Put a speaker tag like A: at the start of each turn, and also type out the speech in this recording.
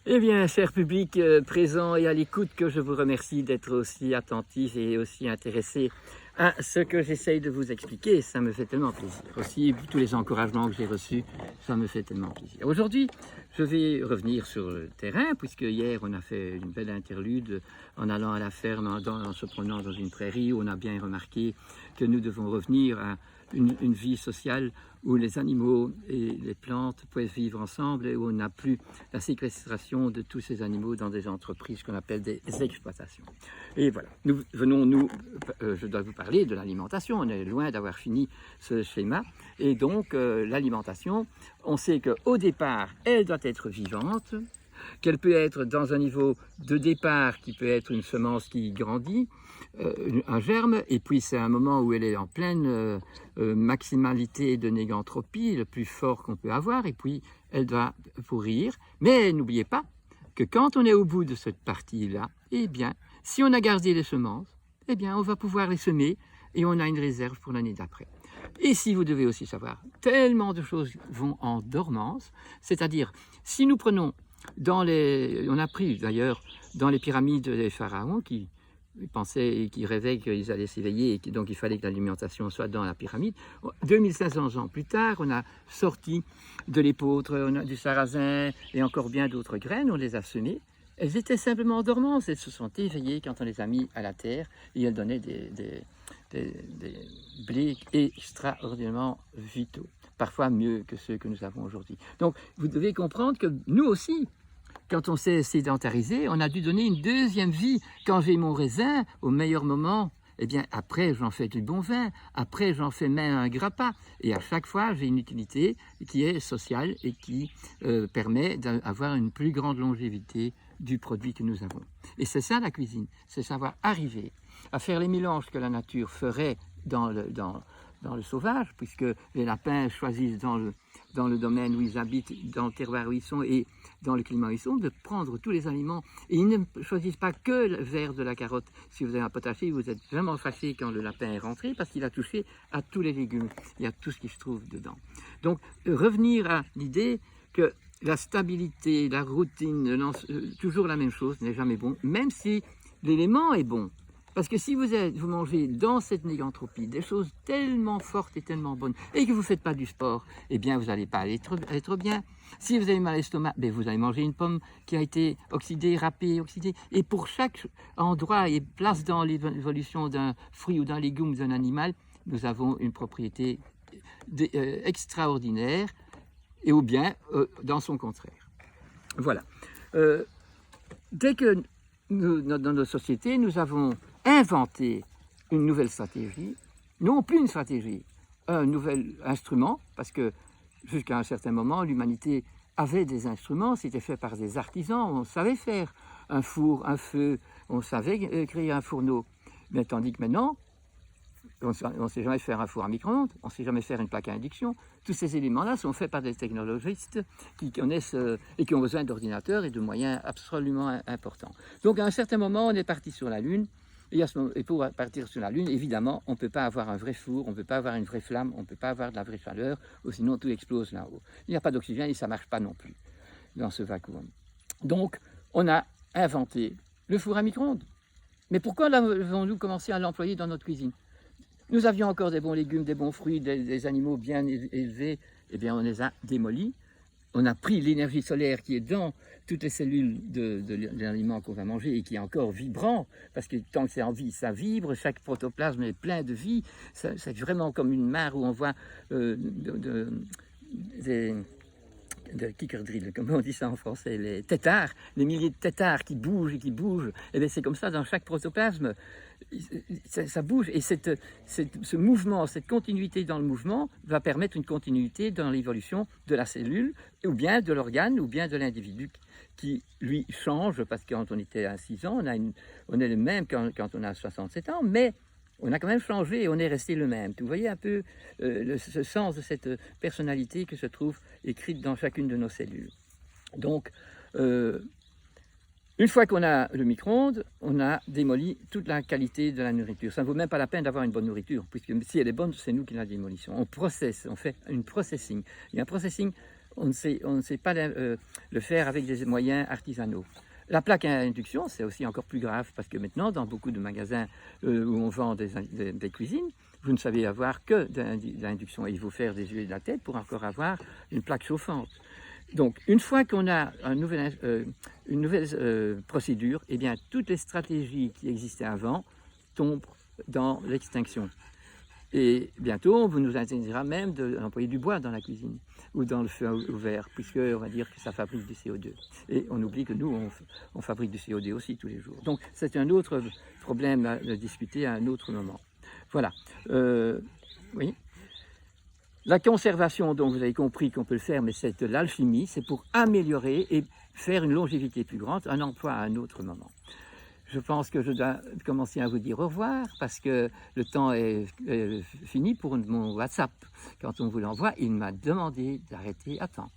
A: Eh bien, cher public présent et à l'écoute, que je vous remercie d'être aussi attentif et aussi intéressé à ce que j'essaye de vous expliquer. Ça me fait tellement plaisir. Aussi, tous les encouragements que j'ai reçus, ça me fait tellement plaisir. Aujourd'hui, je vais revenir sur le terrain, puisque hier, on a fait une belle interlude en allant à la ferme, en se promenant dans une prairie, où on a bien remarqué que nous devons revenir à une vie sociale où les animaux et les plantes peuvent vivre ensemble et où on n'a plus la séquestration de tous ces animaux dans des entreprises qu'on appelle des exploitations. Et voilà, je dois vous parler de l'alimentation. On est loin d'avoir fini ce schéma. Et donc, l'alimentation, on sait qu'au départ, elle doit être vivante, qu'elle peut être dans un niveau de départ qui peut être une semence qui grandit, un germe, et puis c'est un moment où elle est en pleine maximalité de négantropie, le plus fort qu'on peut avoir, et puis elle doit pourrir. Mais n'oubliez pas que quand on est au bout de cette partie-là, eh bien, si on a gardé les semences, eh bien, on va pouvoir les semer et on a une réserve pour l'année d'après. Et si vous devez aussi savoir, tellement de choses vont en dormance, c'est-à-dire, si nous prenons on a pris d'ailleurs dans les pyramides des pharaons qui pensaient et qui rêvaient qu'ils allaient s'éveiller et donc il fallait que l'alimentation soit dans la pyramide. 2500 ans plus tard, on a sorti de l'épeautre, du sarrasin et encore bien d'autres graines, on les a semées. Elles étaient simplement en dormance, elles se sont éveillées quand on les a mis à la terre et elles donnaient des blés extraordinairement vitaux, parfois mieux que ceux que nous avons aujourd'hui. Donc vous devez comprendre que nous aussi, quand on s'est sédentarisé, on a dû donner une deuxième vie. Quand j'ai mon raisin, au meilleur moment, eh bien après j'en fais du bon vin, après j'en fais même un grappa. Et à chaque fois, j'ai une utilité qui est sociale et qui permet d'avoir une plus grande longévité du produit que nous avons. Et c'est ça la cuisine, c'est savoir arriver à faire les mélanges que la nature ferait dans le sauvage, puisque les lapins choisissent dans le domaine où ils habitent, dans le terroir où ils sont et dans le climat où ils sont, de prendre tous les aliments. Et ils ne choisissent pas que le vert de la carotte. Si vous avez un potager, vous êtes vraiment fâché quand le lapin est rentré parce qu'il a touché à tous les légumes et à tout ce qui se trouve dedans. Donc, revenir à l'idée que la stabilité, la routine, toujours la même chose n'est jamais bon, même si l'élément est bon. Parce que si vous mangez dans cette négantropie des choses tellement fortes et tellement bonnes, et que vous ne faites pas du sport, eh bien vous n'allez pas être bien. Si vous avez mal à l'estomac, ben vous allez manger une pomme qui a été oxydée, râpée, oxydée. Et pour chaque endroit et place dans l'évolution d'un fruit ou d'un légume ou d'un animal, nous avons une propriété extraordinaire, et ou bien dans son contraire. Voilà. Dès que dans nos sociétés, nous avons inventé une nouvelle stratégie, non plus une stratégie, un nouvel instrument, parce que jusqu'à un certain moment, l'humanité avait des instruments, c'était fait par des artisans, on savait faire un four, un feu, on savait créer un fourneau. Mais tandis que maintenant, on ne sait jamais faire un four à micro-ondes, on ne sait jamais faire une plaque à induction. Tous ces éléments-là sont faits par des technologistes qui connaissent et qui ont besoin d'ordinateurs et de moyens absolument importants. Donc à un certain moment, on est parti sur la Lune. Et pour partir sur la Lune, évidemment, on ne peut pas avoir un vrai four, on ne peut pas avoir une vraie flamme, on ne peut pas avoir de la vraie chaleur, ou sinon tout explose là-haut. Il n'y a pas d'oxygène et ça ne marche pas non plus dans ce vacuum. Donc, on a inventé le four à micro-ondes. Mais pourquoi avons-nous commencé à l'employer dans notre cuisine? Nous avions encore des bons légumes, des bons fruits, des animaux bien élevés, eh bien on les a démolis. On a pris l'énergie solaire qui est dans toutes les cellules de l'aliment qu'on va manger et qui est encore vibrant, parce que tant que c'est en vie, ça vibre, chaque protoplasme est plein de vie, c'est vraiment comme une mare où on voit des kickerdrill, comme on dit ça en français, les têtards, les milliers de têtards qui bougent et qui bougent, et bien c'est comme ça dans chaque protoplasme, ça bouge, et ce mouvement, cette continuité dans le mouvement va permettre une continuité dans l'évolution de la cellule, ou bien de l'organe, ou bien de l'individu qui, lui, change, parce que quand on était à 6 ans, on est le même quand on a 67 ans, mais on a quand même changé et on est resté le même. Vous voyez un peu ce sens de cette personnalité que se trouve écrite dans chacune de nos cellules. Donc, une fois qu'on a le micro-ondes, on a démoli toute la qualité de la nourriture. Ça ne vaut même pas la peine d'avoir une bonne nourriture, puisque si elle est bonne, c'est nous qui la démolissons. On processe, on fait une processing. Il y a un processing on ne sait pas le faire avec des moyens artisanaux. La plaque à induction, c'est aussi encore plus grave parce que maintenant, dans beaucoup de magasins où on vend des cuisines, vous ne savez avoir que de l'induction et il faut faire des yeux de la tête pour encore avoir une plaque chauffante. Donc, une fois qu'on a une nouvelle procédure, eh bien, toutes les stratégies qui existaient avant tombent dans l'extinction. Et bientôt, on nous interdira même d'employer du bois dans la cuisine ou dans le feu ouvert, puisqu'on va dire que ça fabrique du CO2. Et on oublie que nous, on fabrique du CO2 aussi tous les jours. Donc, c'est un autre problème à discuter à un autre moment. Voilà. Oui. La conservation, donc vous avez compris qu'on peut le faire, mais c'est de l'alchimie, c'est pour améliorer et faire une longévité plus grande, un emploi à un autre moment. Je pense que je dois commencer à vous dire au revoir parce que le temps est fini pour mon WhatsApp. Quand on vous l'envoie, il m'a demandé d'arrêter à temps.